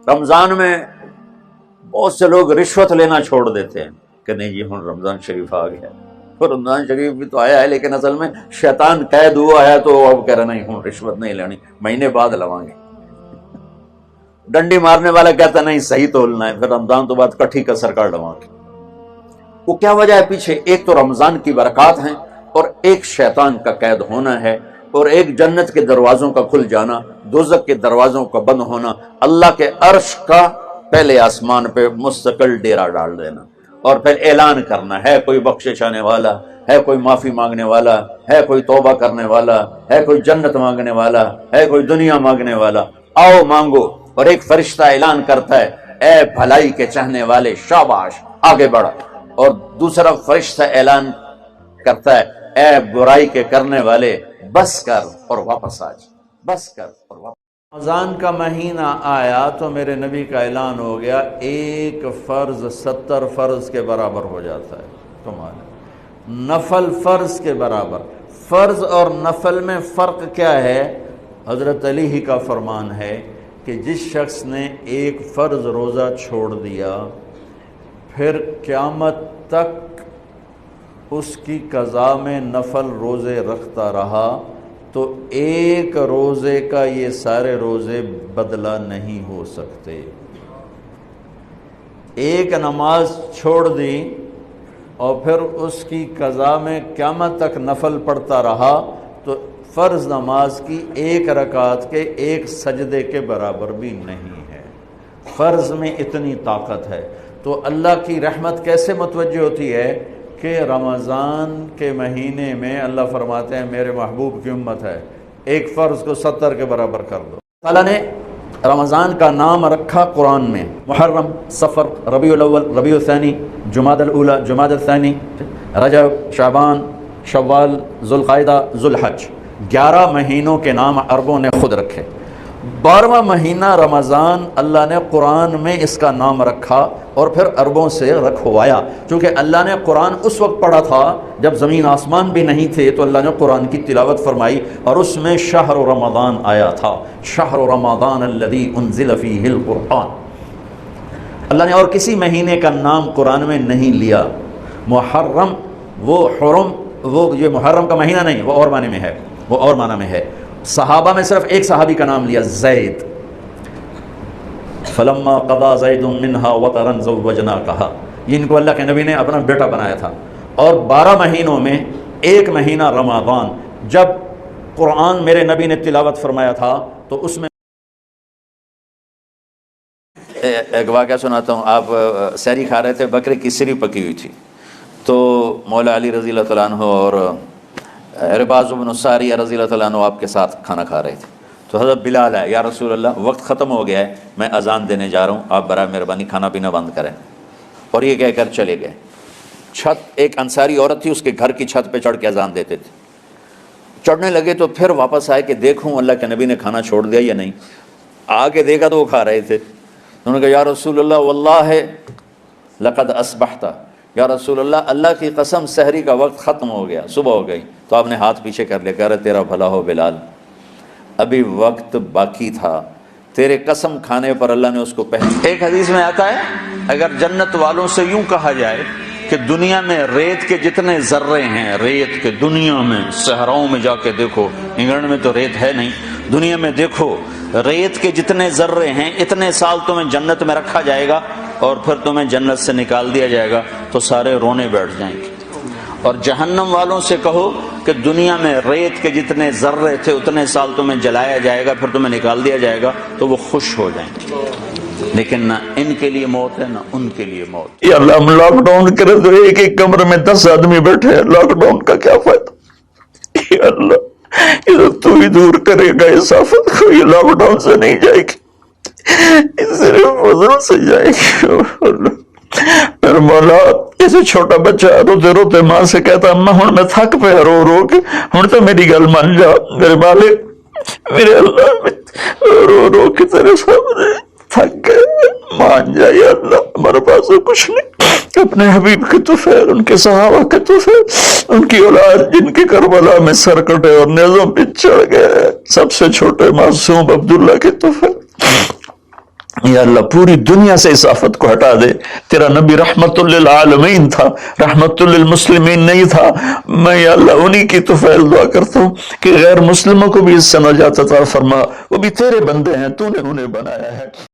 رمضان میں بہت سے لوگ رشوت لینا چھوڑ دیتے ہیں کہ نہیں جی ہوں رمضان شریف آ گیا، اور رمضان شریف بھی تو آیا ہے لیکن اصل میں شیطان قید ہوا ہے تو اب کہہ رہا نہیں ہوں رشوت نہیں لینی، مہینے بعد لواں گے۔ ڈنڈی مارنے والا کہتا نہیں صحیح تولنا ہے، پھر رمضان تو بعد کٹھی کسر کر لواں گے۔ وہ کیا وجہ ہے پیچھے؟ ایک تو رمضان کی برکات ہیں، اور ایک شیطان کا قید ہونا ہے، اور ایک جنت کے دروازوں کا کھل جانا، دوزخ کے دروازوں کا بند ہونا، اللہ کے عرش کا پہلے آسمان پہ مستقل ڈیرا ڈال دینا، اور پھر اعلان کرنا ہے کوئی بخشش آنے والا ہے، کوئی معافی مانگنے والا ہے، کوئی توبہ کرنے والا ہے، کوئی جنت مانگنے والا ہے، کوئی دنیا مانگنے والا، آؤ مانگو۔ اور ایک فرشتہ اعلان کرتا ہے اے بھلائی کے چاہنے والے شاباش آگے بڑھ، اور دوسرا فرشتہ اعلان کرتا ہے اے برائی کے کرنے والے بس کر اور واپس آ جا، بس کر اور واپس۔ رمضان کا مہینہ آیا تو میرے نبی کا اعلان ہو گیا ایک فرض 70 فرض کے برابر ہو جاتا ہے تمہارے، نفل فرض کے برابر۔ فرض اور نفل میں فرق کیا ہے؟ حضرت علی ہی کا فرمان ہے کہ جس شخص نے ایک فرض روزہ چھوڑ دیا پھر قیامت تک اس کی قضا میں نفل روزے رکھتا رہا تو ایک روزے کا یہ سارے روزے بدلہ نہیں ہو سکتے۔ ایک نماز چھوڑ دی اور پھر اس کی قضا میں قیامت تک نفل پڑھتا رہا تو فرض نماز کی ایک رکعت کے ایک سجدے کے برابر بھی نہیں ہے۔ فرض میں اتنی طاقت ہے۔ تو اللہ کی رحمت کیسے متوجہ ہوتی ہے کہ رمضان کے مہینے میں اللہ فرماتے ہیں میرے محبوب کی امت ہے، ایک فرض کو 70 کے برابر کر دو۔ اللہ نے رمضان کا نام رکھا قرآن میں، محرم، صفر، ربیع الاول، ربیع الثانی، جمادی الاولی، جمادی الثانی، رجب، شعبان، شوال، ذوالقعدہ، ذوالحج، 11 مہینوں کے نام عربوں نے خود رکھے۔ 12واں مہینہ رمضان اللہ نے قرآن میں اس کا نام رکھا اور پھر عربوں سے رکھوایا، چونکہ اللہ نے قرآن اس وقت پڑھا تھا جب زمین آسمان بھی نہیں تھے، تو اللہ نے قرآن کی تلاوت فرمائی اور اس میں شہر رمضان آیا تھا، شہر رمضان الذی انزل فیہ القرآن۔ اللہ نے اور کسی مہینے کا نام قرآن میں نہیں لیا۔ محرم وہ حرم، وہ یہ محرم کا مہینہ نہیں، وہ اور معنی میں ہے، وہ اور معنی میں ہے۔ صحابہ میں صرف ایک صحابی کا نام لیا، زید، فلما قضا زید منہا وطرا زوجناکہا، جن کو اللہ کے نبی نے اپنا بیٹا بنایا تھا۔ اور 12 مہینوں میں ایک مہینہ رمضان، جب قرآن میرے نبی نے تلاوت فرمایا تھا تو اس میں ایک واقعہ سناتا ہوں۔ آپ سحری کھا رہے تھے، بکرے کی سری پکی ہوئی تھی، تو مولا علی رضی اللہ تعالیٰ عنہ اور رباز بن ساریہ رضی اللہ تعالیٰ عنہ آپ کے ساتھ کھانا کھا رہے تھے۔ تو حضرت بلال ہے، یا رسول اللہ وقت ختم ہو گیا ہے، میں اذان دینے جا رہا ہوں، آپ برائے مہربانی کھانا پینا بند کریں۔ اور یہ کہہ کر چلے گئے۔ چھت، ایک انصاری عورت تھی، اس کے گھر کی چھت پہ چڑھ کے اذان دیتے تھے۔ چڑھنے لگے تو پھر واپس آئے کہ دیکھوں اللہ کے نبی نے کھانا چھوڑ دیا یا نہیں۔ آگے دیکھا تو وہ کھا رہے تھے۔ انہوں نے کہا یا رسول اللہ واللہ لقد اصبحت، یا رسول اللہ اللہ کی قسم سحری کا وقت ختم ہو گیا، صبح ہو گئی۔ تو آپ نے ہاتھ پیچھے کر لیا، کہہ رہے تیرا بھلا ہو بلال، ابھی وقت باقی تھا، تیرے قسم کھانے پر اللہ نے اس کو پہچانا۔ ایک حدیث میں آتا ہے اگر جنت والوں سے یوں کہا جائے کہ دنیا میں ریت کے جتنے ذرے ہیں، ریت کے دنیا میں صحراؤں میں جا کے دیکھو، انگلینڈ میں تو ریت ہے نہیں، دنیا میں دیکھو ریت کے جتنے ذرے ہیں، اتنے سال تمہیں جنت میں رکھا جائے گا اور پھر تمہیں جنت سے نکال دیا جائے گا تو سارے رونے بیٹھ جائیں گے۔ اور جہنم والوں سے کہو کہ دنیا میں ریت کے جتنے ذرے تھے اتنے سال تمہیں جلایا جائے گا، پھر تمہیں نکال دیا جائے گا تو وہ خوش ہو جائیں گے۔ لیکن نہ ان کے لیے موت ہے نہ ان کے لیے موت۔ یا اللہ ہم لاک ڈاؤن کرے تو ایک ایک کمرے میں 10 آدمی بیٹھے ہیں، لاک ڈاؤن کا کیا فائدہ؟ یا اللہ یہ تو ہی دور کرے گا اس آفت کو، یہ لاک ڈاؤن سے نہیں جائے گی، اس صرف فضل سے جائے گی۔ پھر مولا جیسے چھوٹا بچہ روتے روتے ماں سے کہتا اماں ہوں میں تھک پہ رو رو کے، ہوں تو میری گل مان جا میرے مالک، میرے اللہ رو رو کے تیرے سامنے تھک گئے، مان جا یا اللہ ہمارے پاس کچھ نہیں، اپنے حبیب کے طفیل، ان کے صحابہ کے طفیل، ان کی اولاد جن کے کربلا میں سر کٹے اور نیزوں پہ چڑھ گئے، سب سے چھوٹے معصوم عبداللہ کے طفیل، یا اللہ پوری دنیا سے اس آفت کو ہٹا دے. تیرا نبی رحمت للعالمین تھا، رحمت للمسلمین نہیں تھا. میں یا اللہ انہی کی تو فعل دعا کرتا ہوں کہ غیر مسلموں کو بھی اس سے نجات عطا فرما، وہ بھی تیرے بندے ہیں، تو نے انہیں بنایا ہے.